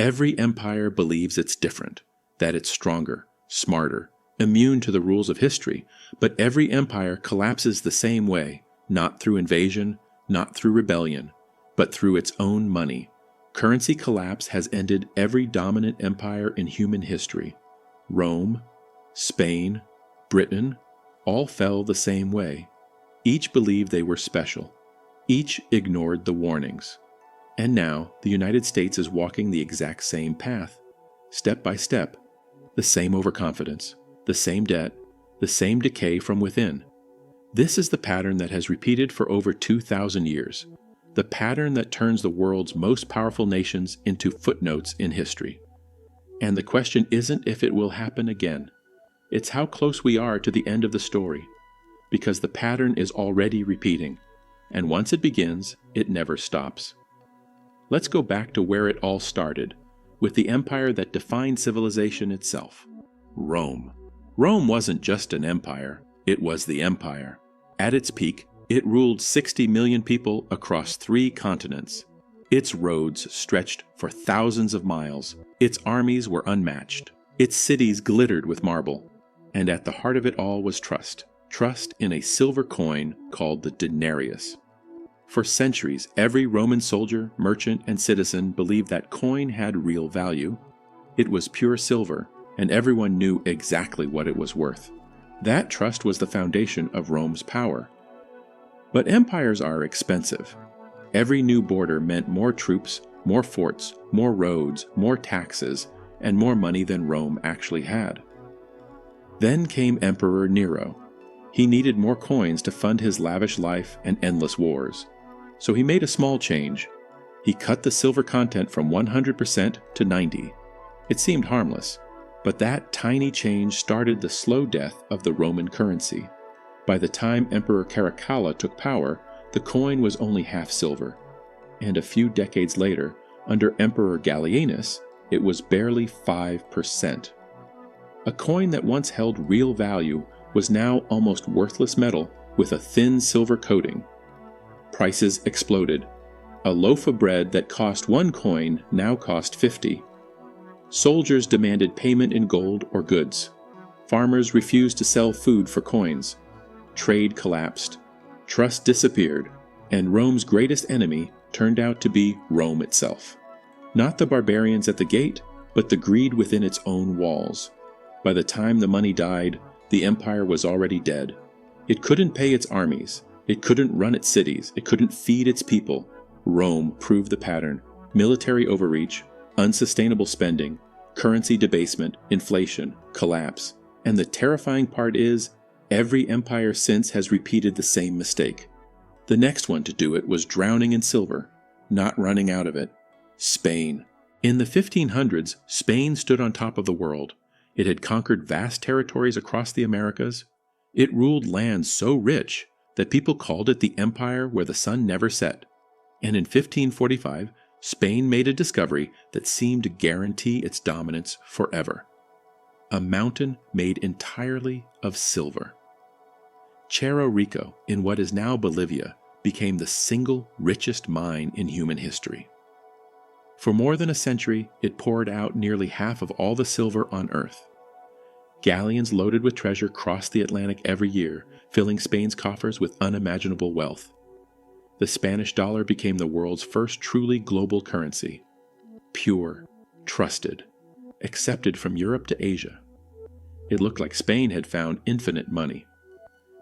Every empire believes it's different, that it's stronger, smarter, immune to the rules of history, but every empire collapses the same way, not through invasion, not through rebellion, but through its own money. Currency collapse has ended every dominant empire in human history. Rome, Spain, Britain, all fell the same way. Each believed they were special. Each ignored the warnings. And now, the United States is walking the exact same path. Step by step. The same overconfidence, the same debt, the same decay from within. This is the pattern that has repeated for over 2,000 years. The pattern that turns the world's most powerful nations into footnotes in history. And the question isn't if it will happen again. It's how close we are to the end of the story. Because the pattern is already repeating. And once it begins, it never stops. Let's go back to where it all started, with the empire that defined civilization itself, Rome. Rome wasn't just an empire, it was the empire. At its peak, it ruled 60 million people across 3 continents. Its roads stretched for thousands of miles. Its armies were unmatched. Its cities glittered with marble. And at the heart of it all was trust. Trust in a silver coin called the denarius. For centuries, every Roman soldier, merchant, and citizen believed that coin had real value. It was pure silver, and everyone knew exactly what it was worth. That trust was the foundation of Rome's power. But empires are expensive. Every new border meant more troops, more forts, more roads, more taxes, and more money than Rome actually had. Then came Emperor Nero. He needed more coins to fund his lavish life and endless wars. So he made a small change. He cut the silver content from 100% to 90%. It seemed harmless, but that tiny change started the slow death of the Roman currency. By the time Emperor Caracalla took power, the coin was only half silver. And a few decades later, under Emperor Gallienus, it was barely 5%. A coin that once held real value was now almost worthless metal with a thin silver coating. Prices exploded. A loaf of bread that cost 1 coin now cost 50. Soldiers demanded payment in gold or goods. Farmers refused to sell food for coins. Trade collapsed. Trust disappeared. And Rome's greatest enemy turned out to be Rome itself. Not the barbarians at the gate, but the greed within its own walls. By the time the money died, the empire was already dead. It couldn't pay its armies. It couldn't run its cities. It couldn't feed its people. Rome proved the pattern. Military overreach, unsustainable spending, currency debasement, inflation, collapse. And the terrifying part is, every empire since has repeated the same mistake. The next one to do it was drowning in silver, not running out of it. Spain. In the 1500s, Spain stood on top of the world. It had conquered vast territories across the Americas. It ruled lands so rich that people called it the empire where the sun never set. And in 1545, Spain made a discovery that seemed to guarantee its dominance forever. A mountain made entirely of silver. Cerro Rico, in what is now Bolivia, became the single richest mine in human history. For more than a century, it poured out nearly half of all the silver on Earth. Galleons loaded with treasure crossed the Atlantic every year, filling Spain's coffers with unimaginable wealth. The Spanish dollar became the world's first truly global currency. Pure, trusted, accepted from Europe to Asia. It looked like Spain had found infinite money.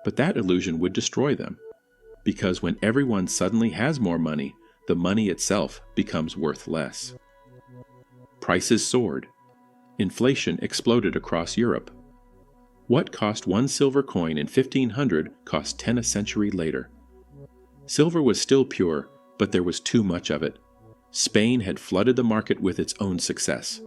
But that illusion would destroy them, because when everyone suddenly has more money, the money itself becomes worth less. Prices soared. Inflation exploded across Europe. What cost 1 silver coin in 1500 cost 10 a century later. Silver was still pure, but there was too much of it. Spain had flooded the market with its own success.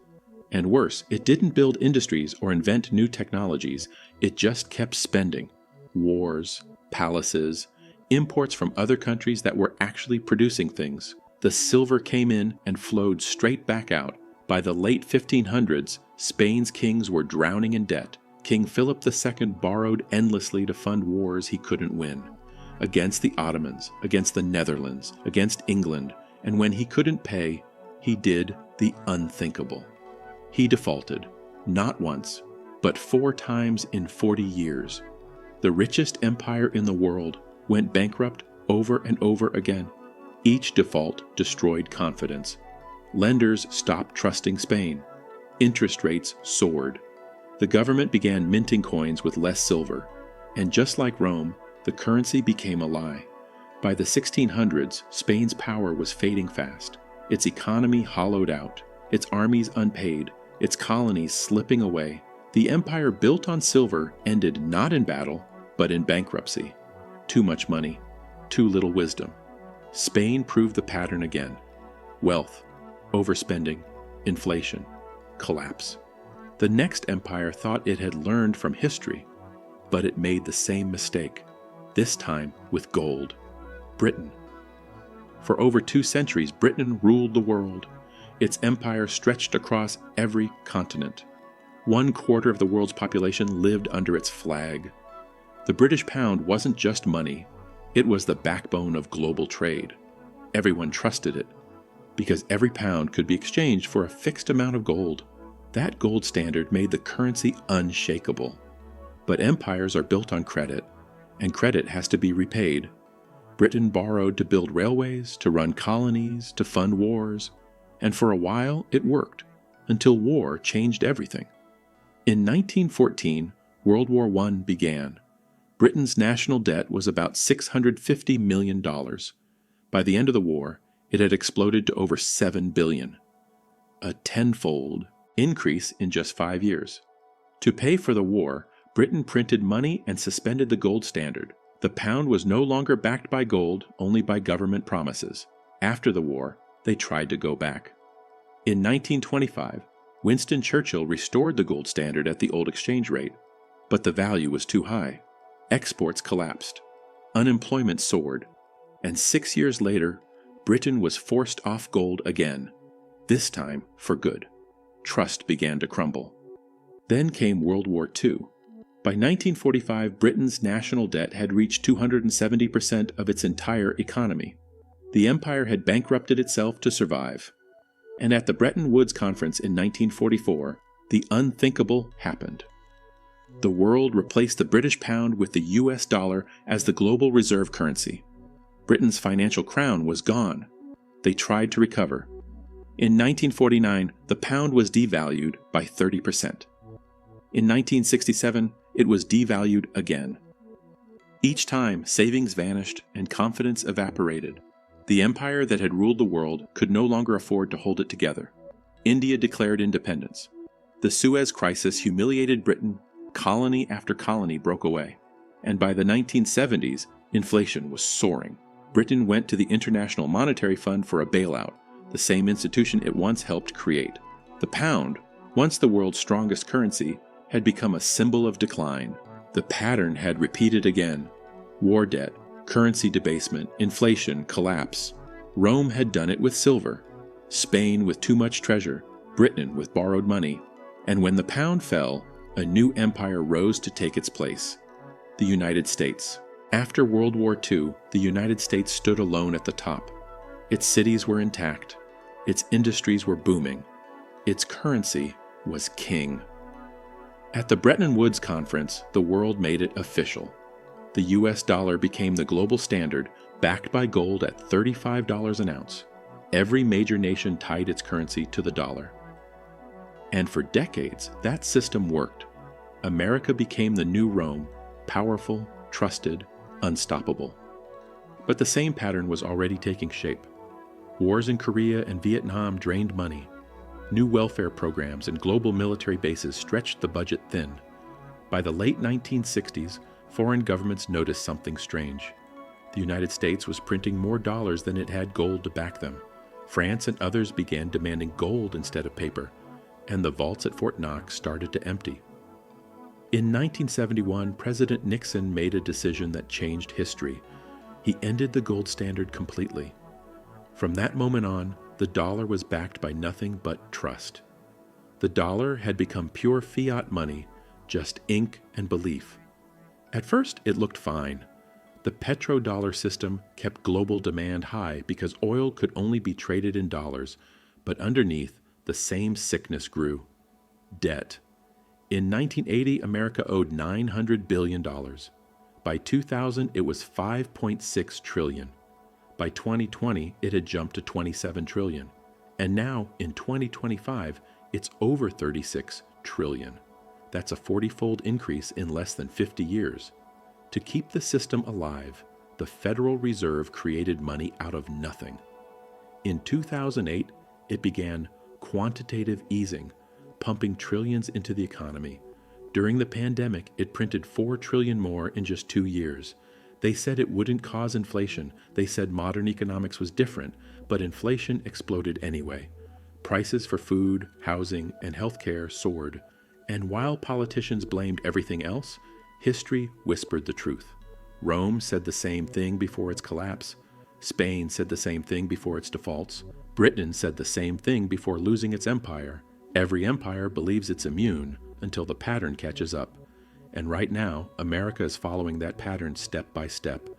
And worse, it didn't build industries or invent new technologies, it just kept spending. Wars, palaces, imports from other countries that were actually producing things. The silver came in and flowed straight back out. By the late 1500s, Spain's kings were drowning in debt. King Philip II borrowed endlessly to fund wars he couldn't win. Against the Ottomans, against the Netherlands, against England, and when he couldn't pay, he did the unthinkable. He defaulted, not once, but 4 times in 40 years. The richest empire in the world went bankrupt over and over again. Each default destroyed confidence. Lenders stopped trusting Spain. Interest rates soared. The government began minting coins with less silver. And just like Rome, the currency became a lie. By the 1600s, Spain's power was fading fast. Its economy hollowed out, its armies unpaid, its colonies slipping away. The empire built on silver ended not in battle, but in bankruptcy. Too much money, too little wisdom. Spain proved the pattern again. Wealth, overspending, inflation, collapse. The next empire thought it had learned from history, but it made the same mistake, this time with gold. Britain. For over 2 centuries, Britain ruled the world. Its empire stretched across every continent. 1/4 of the world's population lived under its flag. The British pound wasn't just money, it was the backbone of global trade. Everyone trusted it, because every pound could be exchanged for a fixed amount of gold. That gold standard made the currency unshakable. But empires are built on credit, and credit has to be repaid. Britain borrowed to build railways, to run colonies, to fund wars, and for a while it worked, until war changed everything. In 1914, World War I began. Britain's national debt was about $650 million. By the end of the war, it had exploded to over $7 billion. A tenfold increase in just 5 years. To pay for the war, Britain printed money and suspended the gold standard. The pound was no longer backed by gold, only by government promises. After the war, they tried to go back. In 1925, Winston Churchill restored the gold standard at the old exchange rate, but the value was too high. Exports collapsed. Unemployment soared. And 6 years later, Britain was forced off gold again, this time for good. Trust began to crumble. Then came World War II. By 1945, Britain's national debt had reached 270% of its entire economy. The empire had bankrupted itself to survive. And at the Bretton Woods Conference in 1944, the unthinkable happened. The world replaced the British pound with the US dollar as the global reserve currency. Britain's financial crown was gone. They tried to recover. In 1949, the pound was devalued by 30%. In 1967, it was devalued again. Each time, savings vanished and confidence evaporated. The empire that had ruled the world could no longer afford to hold it together. India declared independence. The Suez Crisis humiliated Britain. Colony after colony broke away. And by the 1970s, inflation was soaring. Britain went to the International Monetary Fund for a bailout, the same institution it once helped create. The pound, once the world's strongest currency, had become a symbol of decline. The pattern had repeated again. War debt, currency debasement, inflation, collapse. Rome had done it with silver, Spain with too much treasure, Britain with borrowed money. And when the pound fell, a new empire rose to take its place. The United States. After World War II, the United States stood alone at the top. Its cities were intact. Its industries were booming. Its currency was king. At the Bretton Woods Conference, the world made it official. The US dollar became the global standard, backed by gold at $35 an ounce. Every major nation tied its currency to the dollar. And for decades, that system worked. America became the new Rome, powerful, trusted, unstoppable. But the same pattern was already taking shape. Wars in Korea and Vietnam drained money. New welfare programs and global military bases stretched the budget thin. By the late 1960s, foreign governments noticed something strange. The United States was printing more dollars than it had gold to back them. France and others began demanding gold instead of paper, and the vaults at Fort Knox started to empty. In 1971, President Nixon made a decision that changed history. He ended the gold standard completely. From that moment on, the dollar was backed by nothing but trust. The dollar had become pure fiat money, just ink and belief. At first, it looked fine. The petrodollar system kept global demand high because oil could only be traded in dollars, but underneath, the same sickness grew: debt. In 1980, America owed $900 billion. By 2000, it was $5.6 trillion. By 2020, it had jumped to $27 trillion. And now, in 2025, it's over $36 trillion. That's a 40-fold increase in less than 50 years. To keep the system alive, the Federal Reserve created money out of nothing. In 2008, it began quantitative easing, pumping trillions into the economy. During the pandemic, it printed $4 trillion more in just 2 years. They said it wouldn't cause inflation. They said modern economics was different, but inflation exploded anyway. Prices for food, housing, and healthcare soared. And while politicians blamed everything else, history whispered the truth. Rome said the same thing before its collapse. Spain said the same thing before its defaults. Britain said the same thing before losing its empire. Every empire believes it's immune until the pattern catches up. And right now, America is following that pattern step by step.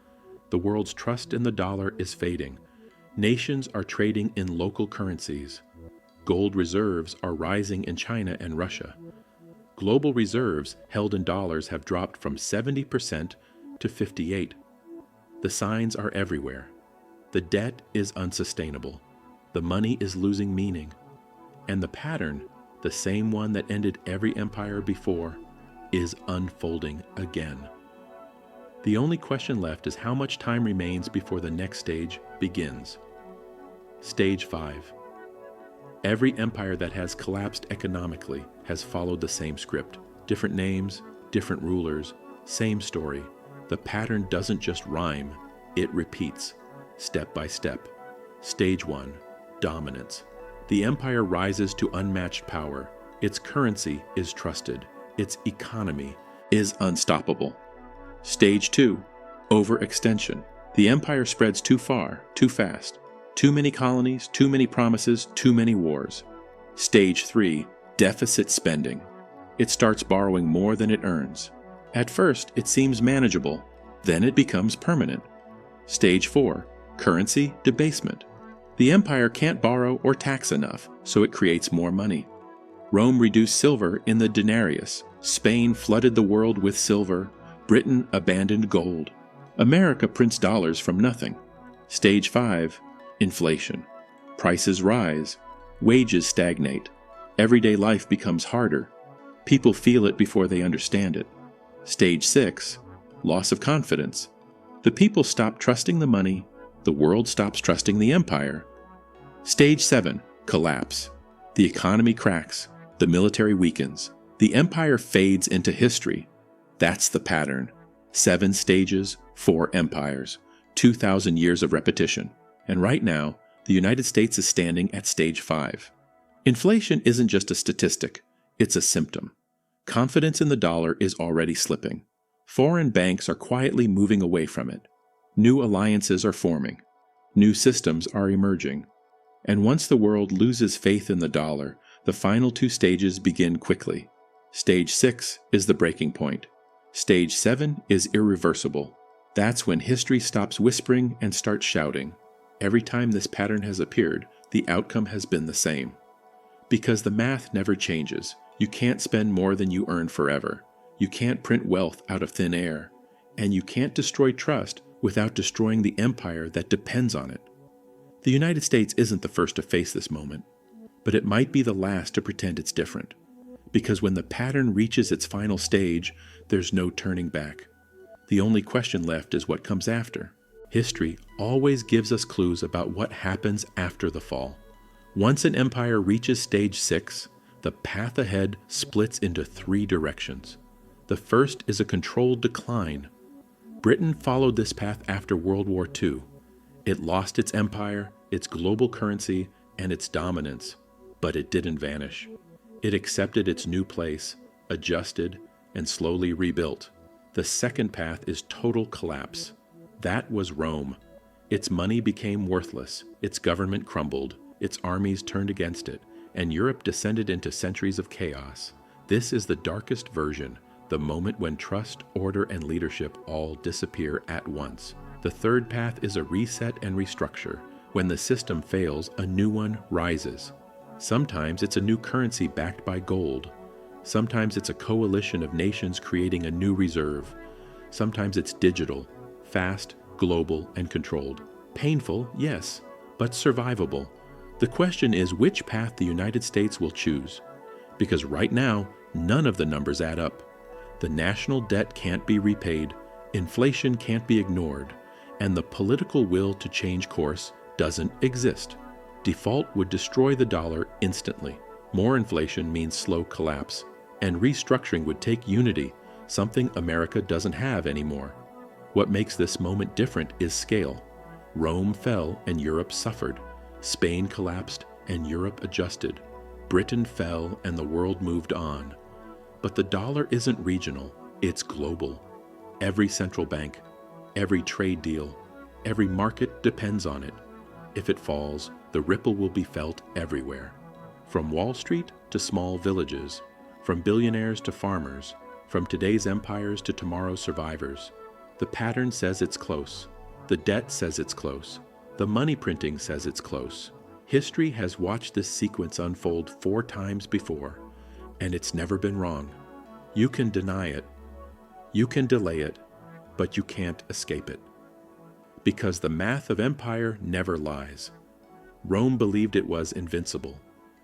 The world's trust in the dollar is fading. Nations are trading in local currencies. Gold reserves are rising in China and Russia. Global reserves held in dollars have dropped from 70% to 58%. The signs are everywhere. The debt is unsustainable. The money is losing meaning. And the pattern, the same one that ended every empire before, is unfolding again. The only question left is how much time remains before the next stage begins. Stage 5. Every empire that has collapsed economically has followed the same script. Different names, different rulers, same story. The pattern doesn't just rhyme, it repeats, step by step. Stage 1. Dominance. The empire rises to unmatched power. Its currency is trusted. Its economy is unstoppable. Stage 2. Overextension. The empire spreads too far, too fast. Too many colonies, too many promises, too many wars. Stage 3. Deficit spending. It starts borrowing more than it earns. At first, it seems manageable. Then it becomes permanent. Stage 4. Currency debasement. The empire can't borrow or tax enough, so it creates more money. Rome reduced silver in the denarius. Spain flooded the world with silver. Britain abandoned gold. America prints dollars from nothing. Stage 5. Inflation. Prices rise. Wages stagnate. Everyday life becomes harder. People feel it before they understand it. Stage 6. Loss of confidence. The people stop trusting the money. The world stops trusting the empire. Stage 7. Collapse. The economy cracks. The military weakens. The empire fades into history. That's the pattern. 7 stages, 4 empires, 2,000 years of repetition. And right now, the United States is standing at stage 5. Inflation isn't just a statistic, it's a symptom. Confidence in the dollar is already slipping. Foreign banks are quietly moving away from it. New alliances are forming. New systems are emerging. And once the world loses faith in the dollar, the final 2 stages begin quickly. Stage 6 is the breaking point. Stage 7 is irreversible. That's when history stops whispering and starts shouting. Every time this pattern has appeared, the outcome has been the same. Because the math never changes. You can't spend more than you earn forever. You can't print wealth out of thin air. And you can't destroy trust without destroying the empire that depends on it. The United States isn't the first to face this moment, but it might be the last to pretend it's different. Because when the pattern reaches its final stage, there's no turning back. The only question left is what comes after. History always gives us clues about what happens after the fall. Once an empire reaches stage 6, the path ahead splits into 3 directions. The first is a controlled decline. Britain followed this path after World War II. It lost its empire, its global currency, and its dominance, but it didn't vanish. It accepted its new place, adjusted, and slowly rebuilt. The second path is total collapse. That was Rome. Its money became worthless, its government crumbled, its armies turned against it, and Europe descended into centuries of chaos. This is the darkest version, the moment when trust, order, and leadership all disappear at once. The third path is a reset and restructure. When the system fails, a new one rises. Sometimes it's a new currency backed by gold. Sometimes it's a coalition of nations creating a new reserve. Sometimes it's digital, fast, global, and controlled. Painful, yes, but survivable. The question is which path the United States will choose. Because right now, none of the numbers add up. The national debt can't be repaid, inflation can't be ignored, and the political will to change course doesn't exist. Default would destroy the dollar instantly. More inflation means slow collapse, and restructuring would take unity, something America doesn't have anymore. What makes this moment different is scale. Rome fell and Europe suffered. Spain collapsed and Europe adjusted. Britain fell and the world moved on. But the dollar isn't regional, it's global. Every central bank, every trade deal, every market depends on it. If it falls, the ripple will be felt everywhere. From Wall Street to small villages, from billionaires to farmers, from today's empires to tomorrow's survivors. The pattern says it's close. The debt says it's close. The money printing says it's close. History has watched this sequence unfold 4 times before, and it's never been wrong. You can deny it, you can delay it, but you can't escape it. Because the math of empire never lies. Rome believed it was invincible.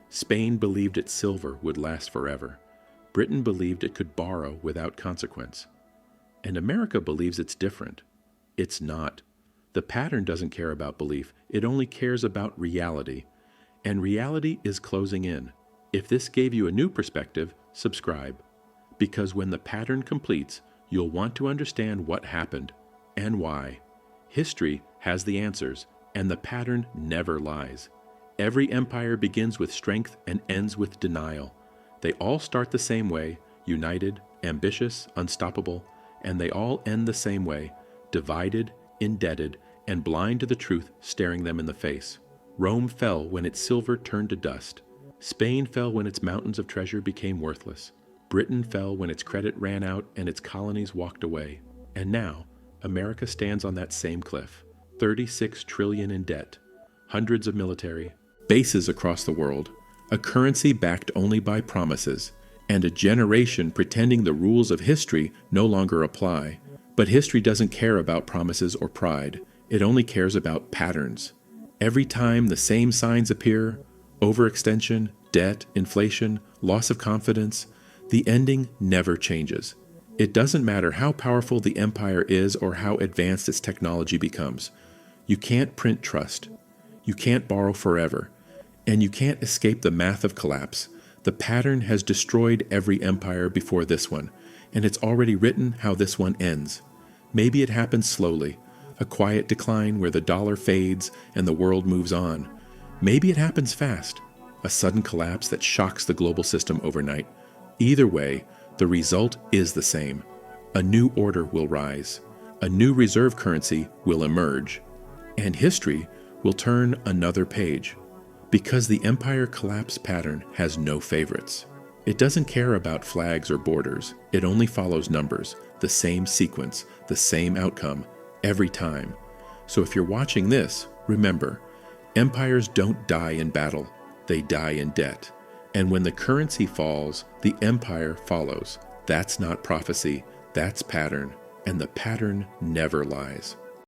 Spain believed its silver would last forever. Britain believed it could borrow without consequence. And America believes it's different. It's not. The pattern doesn't care about belief, it only cares about reality. And reality is closing in. If this gave you a new perspective, subscribe. Because when the pattern completes, you'll want to understand what happened and why. History has the answers, and the pattern never lies. Every empire begins with strength and ends with denial. They all start the same way, united, ambitious, unstoppable, and they all end the same way, divided, indebted, and blind to the truth staring them in the face. Rome fell when its silver turned to dust. Spain fell when its mountains of treasure became worthless. Britain fell when its credit ran out and its colonies walked away. And now, America stands on that same cliff. 36 trillion in debt, hundreds of military bases across the world, a currency backed only by promises, and a generation pretending the rules of history no longer apply. But history doesn't care about promises or pride. It only cares about patterns. Every time the same signs appear, overextension, debt, inflation, loss of confidence, the ending never changes. It doesn't matter how powerful the empire is or how advanced its technology becomes. You can't print trust. You can't borrow forever. And you can't escape the math of collapse. The pattern has destroyed every empire before this one, and it's already written how this one ends. Maybe it happens slowly, a quiet decline where the dollar fades and the world moves on. Maybe it happens fast, a sudden collapse that shocks the global system overnight. Either way, the result is the same. A new order will rise. A new reserve currency will emerge. And history will turn another page. Because the empire collapse pattern has no favorites. It doesn't care about flags or borders. It only follows numbers, the same sequence, the same outcome, every time. So if you're watching this, remember, empires don't die in battle, they die in debt. And when the currency falls, the empire follows. That's not prophecy, that's pattern, and the pattern never lies.